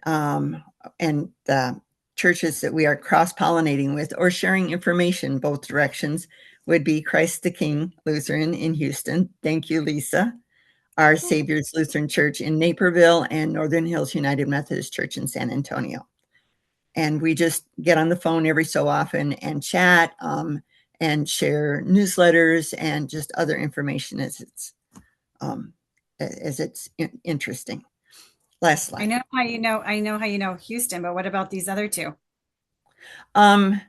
And the churches that we are cross-pollinating with or sharing information both directions would be Christ the King Lutheran in Houston. Thank you, Lisa. Our Savior's Lutheran Church in Naperville and Northern Hills United Methodist Church in San Antonio. And we just get on the phone every so often and chat and share newsletters and just other information as it's interesting. Last slide. I know how you know Houston, but what about these other two? I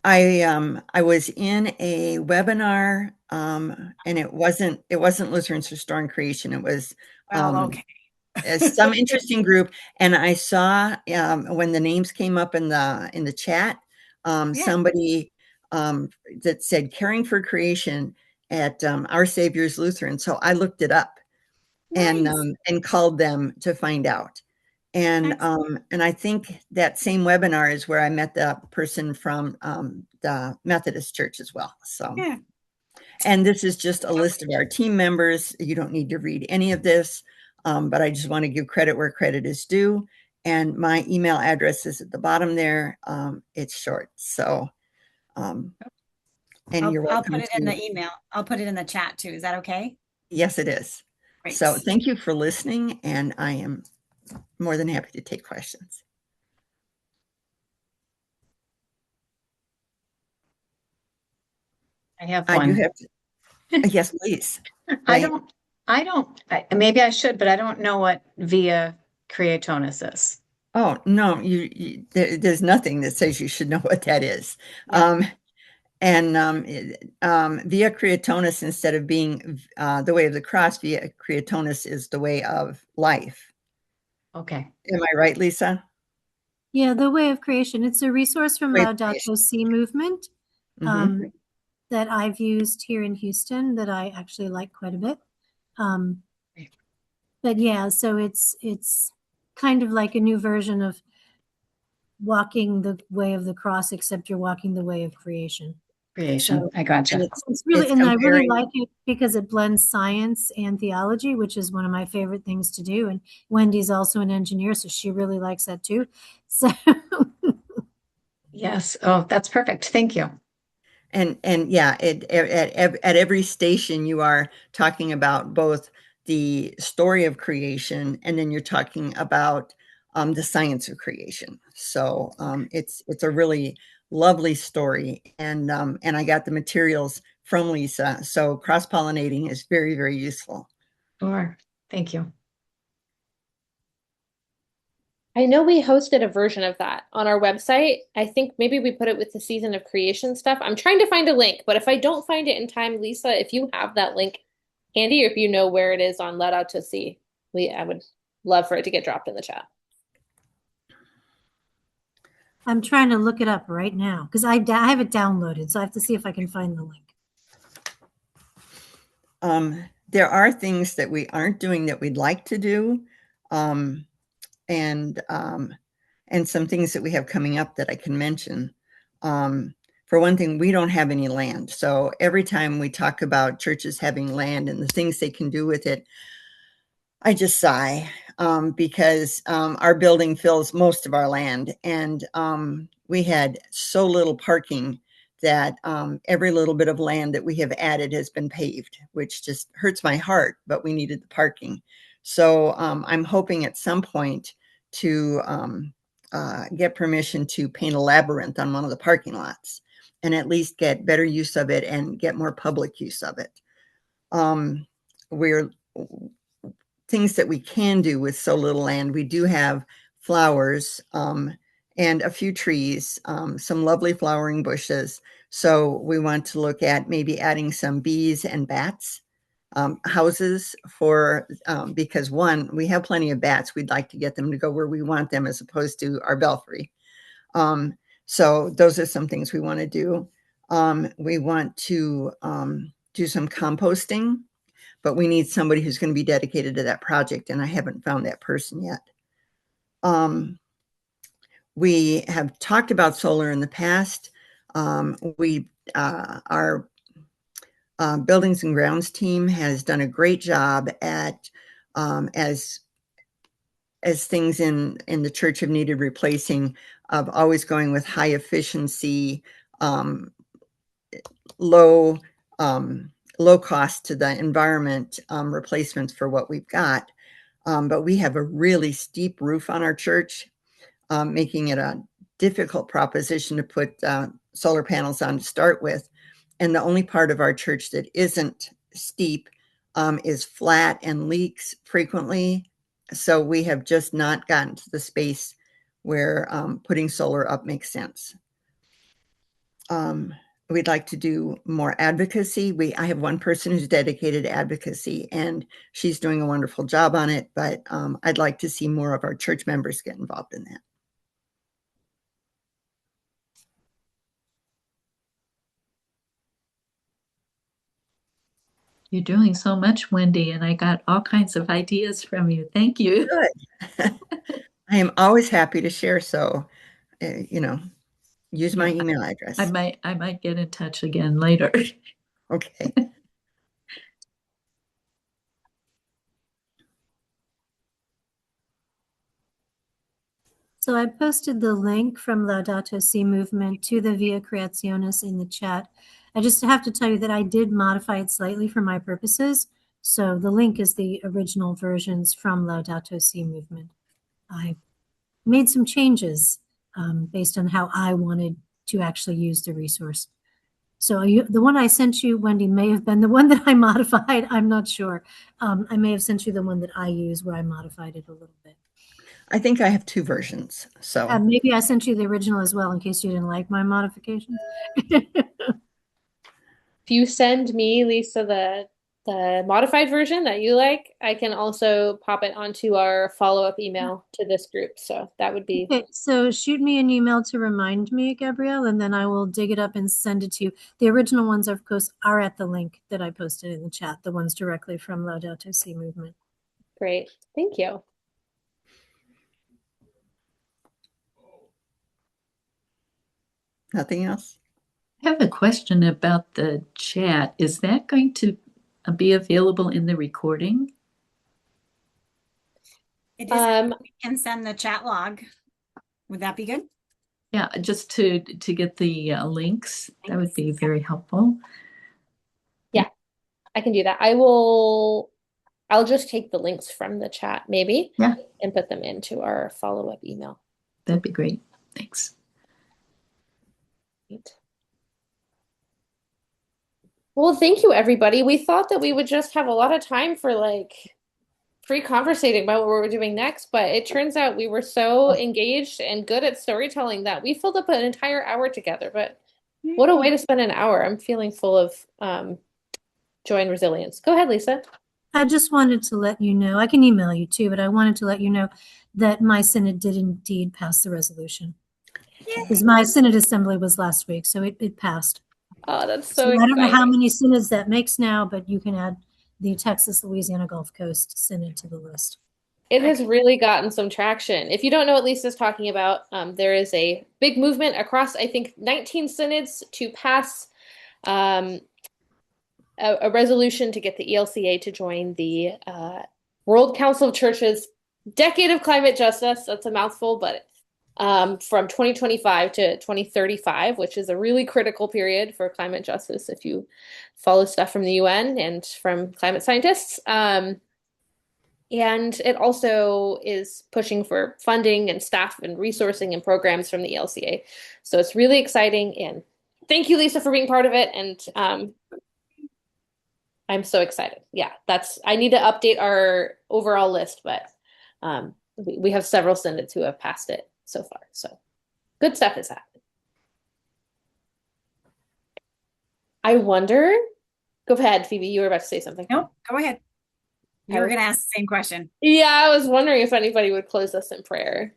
was in a webinar, and it wasn't Lutherans Restoring Creation. It was okay. some interesting group, and I saw when the names came up in the chat, somebody that said Caring for Creation at Our Savior's Lutheran. So I looked it up. Nice. And called them to find out. And I think that same webinar is where I met the person from the Methodist Church as well. So, yeah. And this is just a list of our team members. You don't need to read any of this, but I just want to give credit where credit is due. And my email address is at the bottom there. It's short. So, and you're welcome. I'll put it in the email. I'll put it in the chat too. Is that okay? Yes, it is. Great. So thank you for listening, and I am more than happy to take questions. I have one. Yes, please. Maybe I should, but I don't know what Via Creatonis is. Oh, no, there's nothing that says you should know what that is. Yeah. Via Creatonis, instead of being the way of the cross, Via Creatonis is the way of life. Okay. Am I right, Lisa? Yeah, the way of creation. It's a resource from Laudato Si movement that I've used here in Houston that I actually like quite a bit. But yeah, so it's kind of like a new version of walking the way of the cross, except you're walking the way of creation. So, I gotcha. It's really, and I really like it because it blends science and theology, which is one of my favorite things to do. And Wendy's also an engineer, so she really likes that too. So yes. Oh, that's perfect. Thank you. And yeah, at every station you are talking about both the story of creation and then you're talking about the science of creation. So it's a really lovely story, and I got the materials from Lisa. So cross-pollinating is very, very useful. Sure. Thank you. I know we hosted a version of that on our website. I think maybe we put it with the season of creation stuff. I'm trying to find a link, but if I don't find it in time, Lisa, if you have that link handy or if you know where it is on Laudato Si, I would love for it to get dropped in the chat. I'm trying to look it up right now because I have it downloaded, so I have to see if I can find the link. There are things that we aren't doing that we'd like to do, and some things that we have coming up that I can mention. For one thing, we don't have any land. So every time we talk about churches having land and the things they can do with it, I just sigh, because our building fills most of our land, and we had so little parking that every little bit of land that we have added has been paved, which just hurts my heart, but we needed the parking. So I'm hoping at some point to get permission to paint a labyrinth on one of the parking lots and at least get better use of it and get more public use of it. We're things that we can do with so little land. We do have flowers and a few trees, some lovely flowering bushes. So we want to look at maybe adding some bees and bats houses for, because one, we have plenty of bats. We'd like to get them to go where we want them as opposed to our belfry. So those are some things we want to do. We want to do some composting, but we need somebody who's going to be dedicated to that project, and I haven't found that person yet. We have talked about solar in the past. Our buildings and grounds team has done a great job at, as things in the church have needed replacing, of always going with high efficiency, low cost to the environment replacements for what we've got. But we have a really steep roof on our church, making it a difficult proposition to put solar panels on to start with. And the only part of our church that isn't steep is flat and leaks frequently. So we have just not gotten to the space where putting solar up makes sense. We'd like to do more advocacy. I have one person who's dedicated to advocacy, and she's doing a wonderful job on it, but I'd like to see more of our church members get involved in that. You're doing so much, Wendy, and I got all kinds of ideas from you. Thank you. Good. I am always happy to share. So, use my email address. I might get in touch again later. Okay. So I posted the link from Laudato Si movement to the Via Creationis in the chat. I just have to tell you that I did modify it slightly for my purposes. So the link is the original versions from Laudato Si movement. I made some changes based on how I wanted to actually use the resource. So the one I sent you, Wendy, may have been the one that I modified. I'm not sure. I may have sent you the one that I use where I modified it a little bit. I think I have two versions. So maybe I sent you the original as well in case you didn't like my modifications. If you send me, Lisa, the modified version that you like, I can also pop it onto our follow-up email to this group. So that would be okay. So shoot me an email to remind me, Gabrielle, and then I will dig it up and send it to you. The original ones, of course, are at the link that I posted in the chat, the ones directly from Laudato Si movement. great. Thank you. Nothing else? I have a question about the chat. Is that going to be available in the recording? It is. We can send the chat log. Would that be good? Yeah, just to get the links. That would be very helpful. Yeah, I can do that. I'll just take the links from the chat maybe, yeah, and put them into our follow-up email. That'd be great. Thanks. Great. Well, thank you, everybody. We thought that we would just have a lot of time for pre-conversating about what we're doing next, but it turns out we were so engaged and good at storytelling that we filled up an entire hour together. But what a way to spend an hour. I'm feeling full of joy and resilience. Go ahead, Lisa. I just wanted to let you know, I can email you too, but I wanted to let you know that my synod did indeed pass the resolution. Because my synod assembly was last week, so it passed. Oh, that's So so I don't know how exciting. many synods that makes now, but you can add the Texas, Louisiana Gulf Coast synod to the list. It has really gotten some traction. If you don't know what Lisa's talking about, there is a big movement across, I think, 19 synods to pass a resolution to get the ELCA to join the World Council of Churches Decade of Climate Justice. That's a mouthful, but from 2025 to 2035, which is a really critical period for climate justice if you follow stuff from the UN and from climate scientists. And it also is pushing for funding and staff and resourcing and programs from the ELCA. So it's really exciting. And thank you, Lisa, for being part of it. And I'm so excited. Yeah, I need to update our overall list, but we have several synods who have passed it so far. So good stuff is happening. I wonder, go ahead, Phoebe, you were about to say something. Nope, go ahead. You were going to ask the same question. Yeah, I was wondering if anybody would close us in prayer.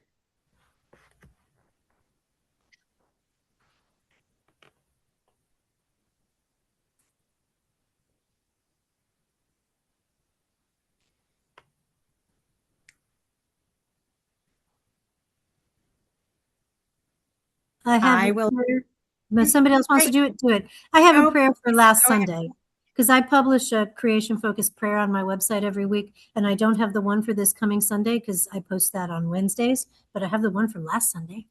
I have I a will. prayer. But somebody else wants to Great. do it. I have a Nope. prayer for last Go ahead. Sunday because I publish a creation-focused prayer on my website every week, and I don't have the one for this coming Sunday because I post that on Wednesdays, but I have the one from last Sunday.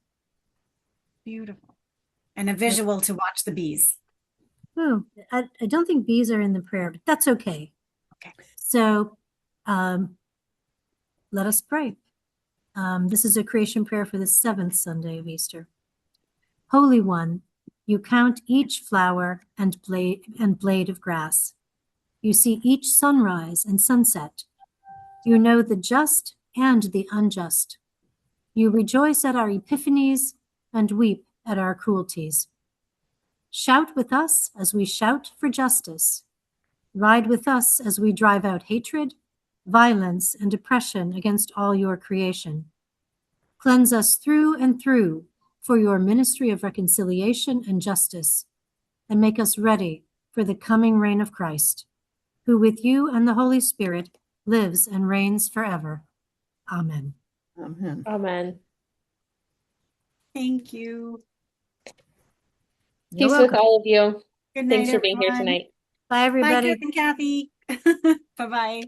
Beautiful. And a visual to watch the bees. Oh, I don't think bees are in the prayer, but that's okay. Okay. So let us pray. This is a creation prayer for the 7th Sunday of Easter. Holy One, you count each flower and blade of grass. You see each sunrise and sunset. You know the just and the unjust. You rejoice at our epiphanies and weep at our cruelties. Shout with us as we shout for justice. Ride with us as we drive out hatred, violence, and oppression against all your creation. Cleanse us through and through for your ministry of reconciliation and justice, and make us ready for the coming reign of Christ, who with you and the Holy Spirit lives and reigns forever. Amen. Amen. Amen. Thank you. You're Peace with welcome. all of you. Good night, Thanks for being here everyone. tonight. Bye, Bye, everybody. Chris and Kathy. Bye-bye.